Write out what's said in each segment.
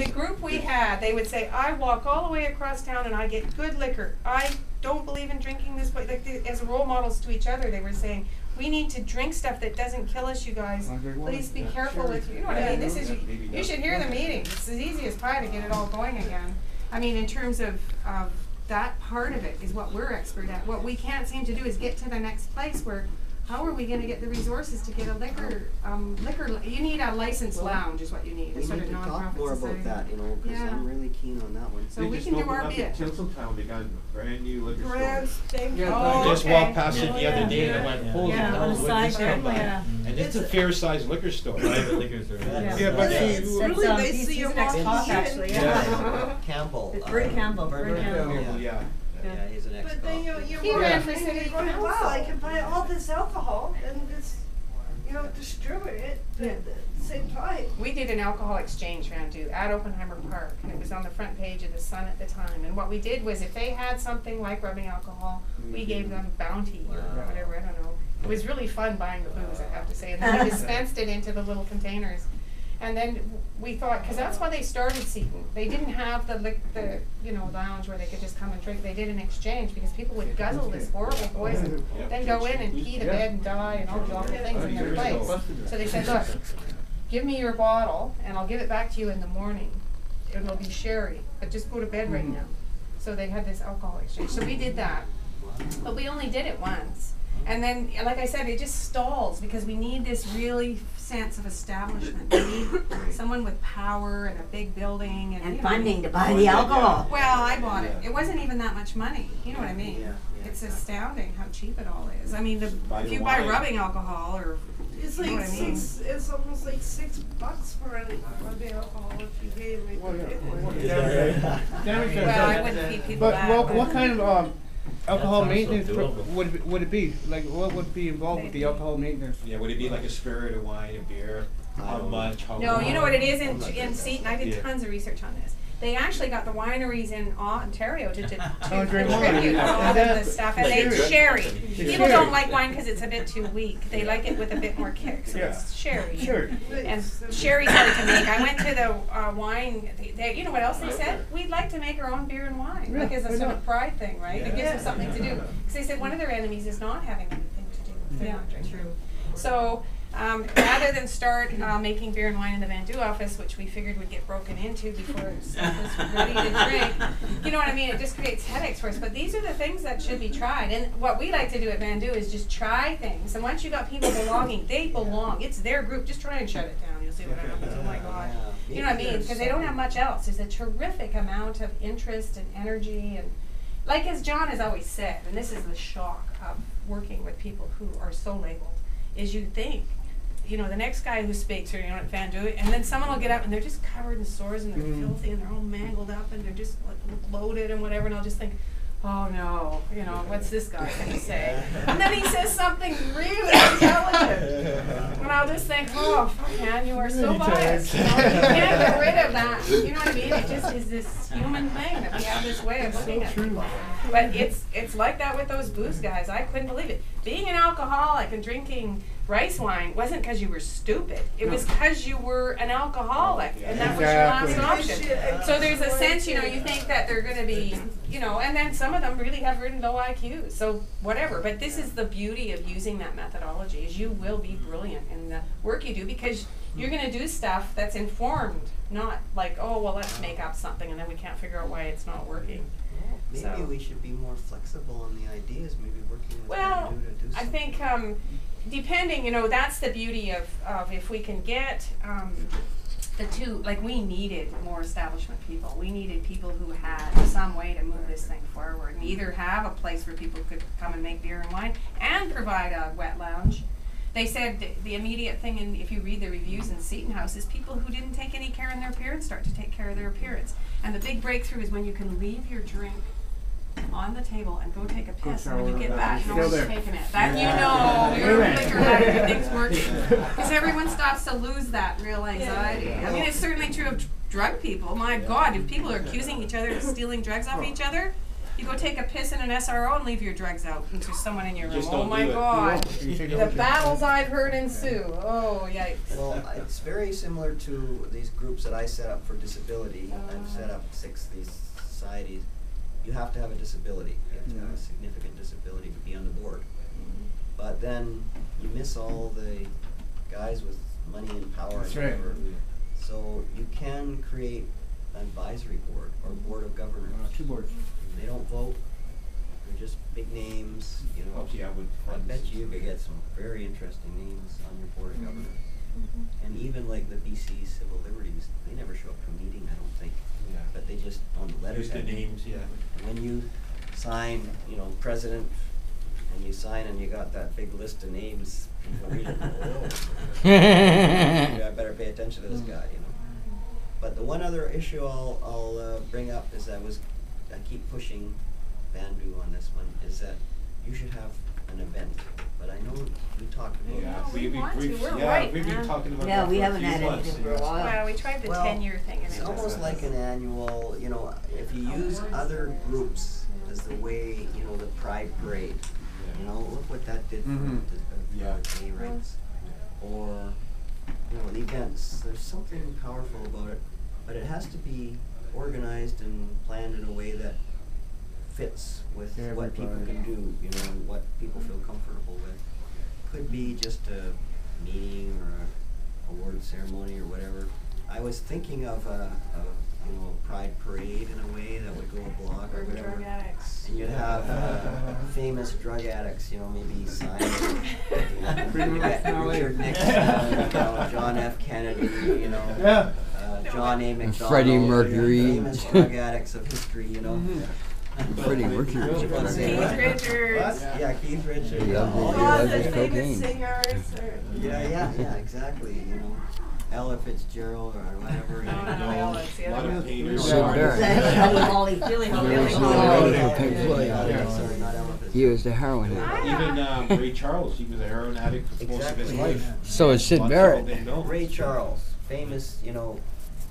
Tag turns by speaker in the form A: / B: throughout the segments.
A: the group we had, they would say, I walk all the way across town and I get good liquor. I don't believe in drinking this way. Like as role models to each other, they were saying, we need to drink stuff that doesn't kill us, you guys. Please be careful with, you know what I mean? This is, you should hear the meeting. It's as easy as pie to get it all going again. I mean, in terms of that part of it is what we're expert at. What we can't seem to do is get to the next place where, how are we going to get the resources to get a liquor, you need a licensed lounge is what you need.
B: We need to talk more about that, you know, because I'm really keen on that one.
A: So we can do our bit.
C: Tinseltown, they got a brand new liquor store.
D: I just walked past it the other day and I went, holy hell,
E: on the
D: what is
E: side
D: this? And it's a fair-sized liquor store.
C: Private liquor store.
F: Yeah, but
E: it's
F: really
E: nice to your next talk, actually.
B: Campbell.
E: Bert Campbell.
C: Yeah.
B: Yeah, he's an ex-cop.
G: But then
A: He ran for city council.
G: wow, I can buy all this alcohol and just, you know, distribute it at the same time.
A: We did an alcohol exchange, VANDU, at Oppenheimer Park, and it was on the front page of the Sun at the time. And what we did was, if they had something like rubbing alcohol, we gave them bounty or whatever, I don't know. It was really fun buying the booze, I have to say. And then we dispensed it into the little containers. And then we thought, because that's why they started Seton. They didn't have the lounge where they could just come and drink. They did an exchange because people would guzzle this horrible poison, then go in and pee to bed and die and all these awful things in their place. So they said, look, give me your bottle and I'll give it back to you in the morning. It'll be sherry, but just go to bed right now. So they had this alcohol exchange. So we did that, but we only did it once. And then, like I said, it just stalls because we need this really sense of establishment. We need someone with power and a big building
E: And funding to buy the alcohol.
A: Well, I bought it. It wasn't even that much money. You know what I mean?
B: Yeah.
A: It's astounding how cheap it all is. I mean, if you
C: wine.
A: buy rubbing alcohol or
G: It's
A: you know
G: like
A: what I mean?
G: it's almost like $6 for the alcohol if you pay like
A: Well, I wouldn't feed people that.
F: But what kind of alcohol maintenance would it be? Like, what would be involved with the alcohol maintenance?
C: Yeah, would it be like a spirit, a wine, a beer? How much? How
A: No,
C: long?
A: you know what it is in Seton? I did tons of research on this. They actually got the wineries in Ontario to
F: drink
A: contribute
F: wine.
A: all of the stuff, and they sherry. People
F: Sherry.
A: don't like wine because it's a bit too weak. They like it with a bit more kick, so it's sherry. And sherry's hard to make. I went to the wine. You know what else they said? We'd like to make our own beer and wine, like as a sort of pride thing, right? It gives them something to do. Because they said one of their enemies is not having anything to do with it. Yeah, true. So. Rather than start making beer and wine in the VANDU office, which we figured would get broken into before stuff was ready to drink, you know what I mean? It just creates headaches for us. But these are the things that should be tried. And what we like to do at VANDU is just try things. And once you got people belonging, they belong. It's their group. Just try and shut it down. You'll see what happens. Oh my God. You know what I mean? Because they don't have much else. There's a terrific amount of interest and energy. And like as John has always said, and this is the shock of working with people who are so labeled, is you think, you know, the next guy who speaks, or you know, at VANDU, and then someone will get up and they're just covered in sores and they're filthy and they're all mangled up and they're just like, bloated and whatever, and I'll just think, oh no, you know, what's this guy gonna say? And then he says something really intelligent, and I'll just think, oh, fuck man, you are so biased. You know, you can't get rid of that. You know what I mean? It just is this human thing that we have this way of looking at people. But it's like that with those booze guys. I couldn't believe it. Being an alcoholic and drinking rice wine wasn't because you were stupid. It was because you were an alcoholic, and that was your last option. So there's a sense, you know, you think that they're going to be, you know, and then some of them really have really low IQs. So whatever. But this is the beauty of using that methodology, is you will be brilliant in the work you do because you're going to do stuff that's informed, not like, oh, well, let's make up something and then we can't figure out why it's not working.
B: Maybe we should be more flexible on the ideas, maybe working with
A: well,
B: them to do something.
A: I think depending, you know, that's the beauty of if we can get the two, like we needed more establishment people. We needed people who had some way to move this thing forward and either have a place where people could come and make beer and wine and provide a wet lounge. They said the immediate thing, and if you read the reviews in Seton House, is people who didn't take any care in their appearance start to take care of their appearance. And the big breakthrough is when you can leave your drink on the table and go take a piss, and when you get back, no one's taking it. That you know, you're liquor addict, everything's working. Because everyone stops to lose that real anxiety. I mean, it's certainly true of drug people. My God, if people are accusing each other of stealing drugs off each other, You go take a piss in an SRO and leave your drugs out into someone in your room.
C: Just
A: Oh
C: don't
A: my
C: do it.
A: God.
F: You take a
A: The
F: picture.
A: battles I've heard ensue. Oh, yikes.
B: Well, it's very similar to these groups that I set up for disability. I've set up 6 of these societies. You have to have a disability. You have to have a significant disability to be on the board. But then you miss all the guys with money and power
F: That's
B: and
F: right.
B: whatever. So you can create an advisory board or board of governors.
F: 2 boards.
B: They don't vote. They're just big names, you know.
C: Okay, I would.
B: I bet you could get some very interesting names on your board of governors. And even like the BC Civil Liberties, they never show up to a meeting, I don't think.
C: Yeah.
B: But they just, on the
C: Just the
B: letterhead.
C: names, yeah.
B: When you sign, you know, president, and you sign and you got that big list of names, people read it, I better pay attention to this guy, you know. But the one other issue I'll bring up is I keep pushing VANDU on this one, is that you should have an event. But I know we talked about
C: Yeah,
A: No, we want to. We're
C: yeah,
A: right,
C: we've been
A: man.
C: talking about
E: Yeah,
C: that
E: we
C: for a
E: haven't
C: few
E: had
C: months,
E: anything for a
C: yes.
E: while.
A: Well, we tried the
B: Well,
A: 10-year thing and
B: it's
A: it
B: almost
A: doesn't.
B: like an annual, you know, if you use other groups as the way, you know, the Pride Parade, you know, look what that did for
C: Yeah.
B: gay rights. Or, you know, the events, there's something powerful about it, but it has to be organized and planned in a way that fits with what people can do, you know, what people feel comfortable with. Could be just a meeting or a award ceremony or whatever. I was thinking of a you know, pride parade in a way that would go a block or
A: Or
B: whatever.
A: drug addicts.
B: And you'd have famous drug addicts, you know, maybe sign Richard Nixon, you know, John F. Kennedy, you know, John A. McDonald,
H: Freddie Mercury.
B: famous drug addicts of history, you know.
H: Freddie Mercury.
B: Keith
A: Richards.
B: Yeah, Keith Richards.
H: Yeah,
B: All
H: he
B: the
H: loves
B: other
H: his
B: famous
H: cocaine.
G: singers or.
B: Yeah, exactly, you know. Ella Fitzgerald or whatever. you
A: No,
B: know.
A: Ella, it's the
C: A lot
A: other
C: of
A: one.
C: painters.
H: Sid
E: Billy
H: Barrett.
E: Holly.
A: Billy
H: Billy
A: Holly.
H: Holly. Pink Floyd.
B: Sorry, not Ella Fitzgerald.
H: He was the heroin addict.
C: Even Ray Charles, he was a heroin addict for most of his
B: Exactly.
C: life.
H: So is Sid
C: Montreal
H: Barrett.
C: didn't know.
B: Ray Charles, famous, you know,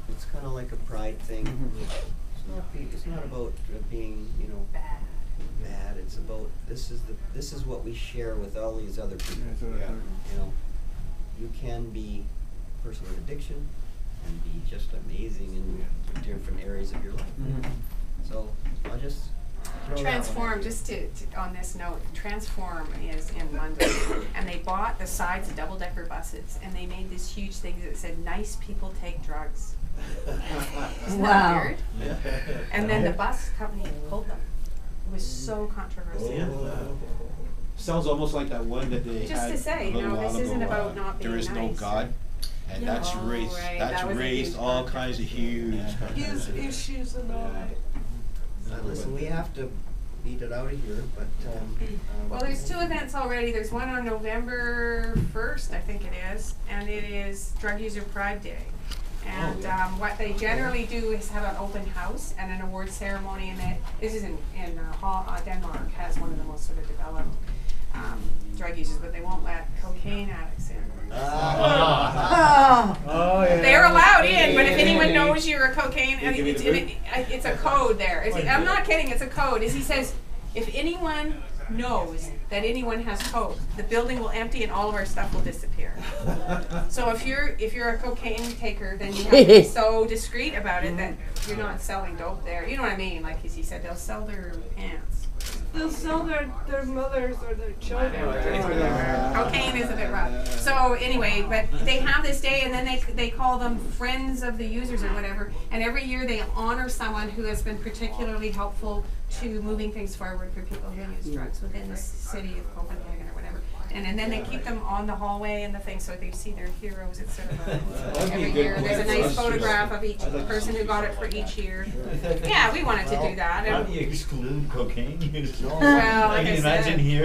B: it's kind of like a pride thing. It's not about being, you know,
A: Bad.
B: bad. It's about this is what we share with all these other people.
C: Yeah.
B: You know, you can be a person with addiction and be just amazing in different areas of your life. So I'll just throw that one
A: Transform,
B: at you.
A: just to on this note, Transform is in London, and they bought the sides of double-decker buses, and they made this huge thing that said, "Nice people take drugs." Isn't that
E: Wow.
A: weird? And then the bus company pulled them. It was so controversial.
C: Sounds almost like that one that they
A: Just
C: had
A: to say,
C: a little
A: you know,
C: while
A: this isn't
C: ago,
A: about not being
C: There is no
A: nice.
C: God, and that's
A: Oh,
C: raised
A: right,
C: that's
A: that was a
C: raised
A: huge
C: all
A: controversy.
C: kinds of huge
G: His
C: controversy.
G: issues and all that.
B: Listen, we have to beat it out of here, but
A: Well, there's 2 events already. There's one on November 1st, I think it is, and it is Drug User Pride Day. And what they generally do is have an open house and an award ceremony, and this is in Denmark, has one of the most sort of developed drug users, but they won't let cocaine addicts in.
E: Oh.
F: Oh, yeah.
A: They're allowed in, but if anyone knows you're a cocaine,
C: They give you the
A: it's a code there. I'm not kidding, it's a code. He says, if anyone knows that anyone has coke, the building will empty and all of our stuff will disappear. So if you're a cocaine taker, then you have to be so discreet about it that you're not selling dope there. You know what I mean? Like he said, they'll sell their pants.
G: They'll sell their mothers or their children.
A: Cocaine is a bit rough. So anyway, but they have this day, and then they call them friends of the users or whatever. And every year they honor someone who has been particularly helpful to moving things forward for people who use drugs within the city of Copenhagen or whatever. And then they keep them on the hallway and the thing, so they see their heroes. It's sort of
C: That'd be
A: every
C: a good
A: year. There's a
C: point.
A: nice photograph of each person who got it for each year. Yeah, we wanted to do that.
I: How do you exclude cocaine use?
A: Well, like I
I: can
A: said.
I: imagine here.